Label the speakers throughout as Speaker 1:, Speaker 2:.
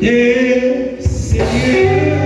Speaker 1: des Seigneurs.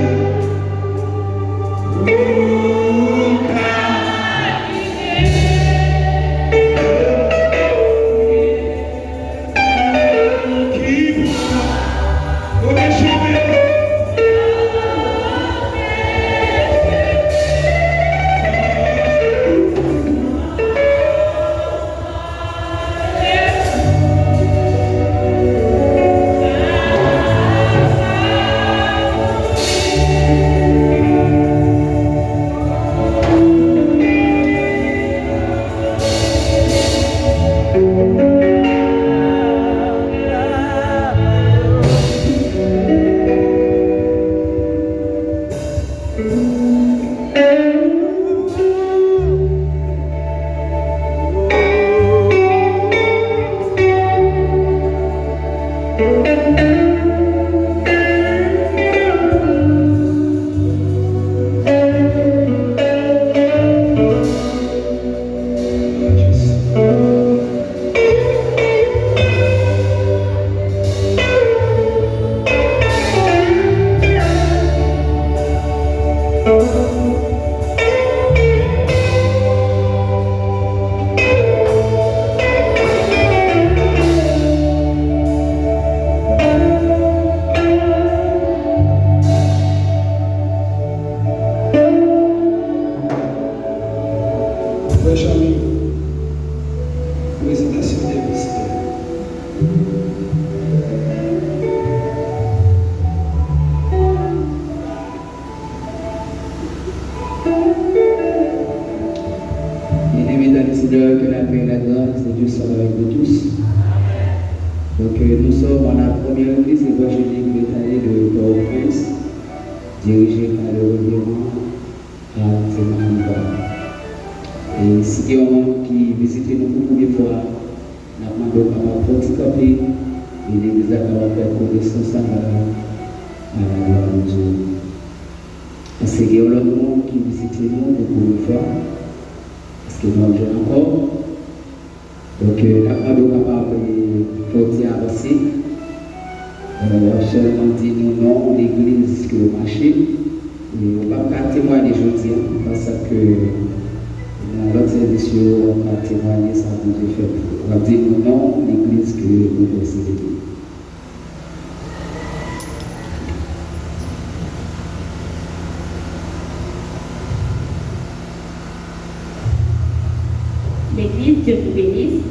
Speaker 2: L'église, Dieu vous bénisse.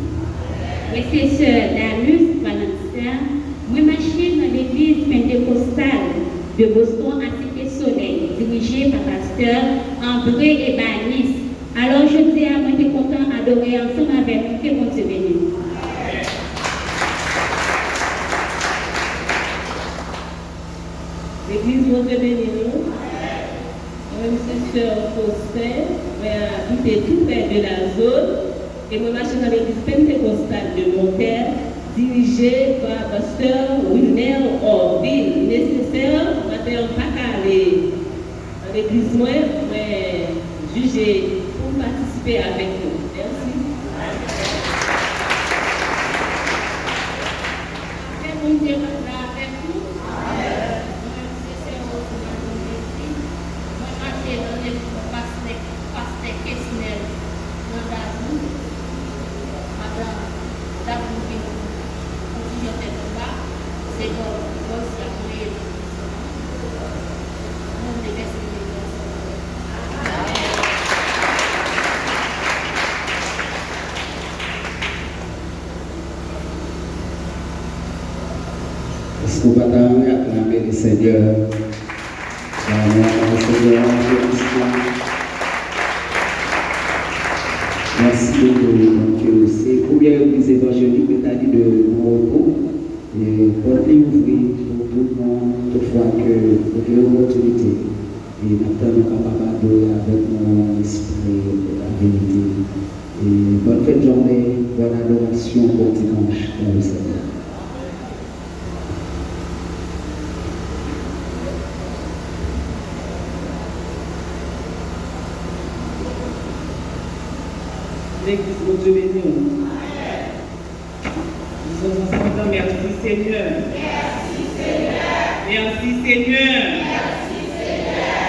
Speaker 2: Moi, c'est Sœur Danus Valencia. Moi, je suis dans l'église pentecostale de Boston à Cité-Soleil, dirigée par pasteur André Ebanis. Alors, je dis à moi, je suis content d'adorer ensemble avec vous, que mon Dieu bénisse.
Speaker 3: L'église, mon Dieu bénisse. Moi, je suis Sœur Faustin, je habite tout près de la zone. Et moi, je suis dans l'église pentecostale de Montpellier, dirigée par pasteur Wilmer Orville. Nécessaire, on va faire pas aller dans l'église, moi, mais juger pour participer avec nous. Merci.
Speaker 4: Est-ce qu'on va acclamer le Seigneur? Merci beaucoup. Donc, c'est combien d'églises évangéliques que tu as dit de Morocco? Et portez ouvrir pour tout le monde, toutefois que vous avez l'opportunité. Et maintenant, nous sommes capables d'adorer avec mon esprit la vérité. Et bonne fête de journée, bonne adoration, bon dimanche dans le Seigneur.
Speaker 5: L'église, mon Dieu béni. Nous sommes ensemble, merci Seigneur.
Speaker 6: Merci Seigneur.
Speaker 1: dit, Seigneur,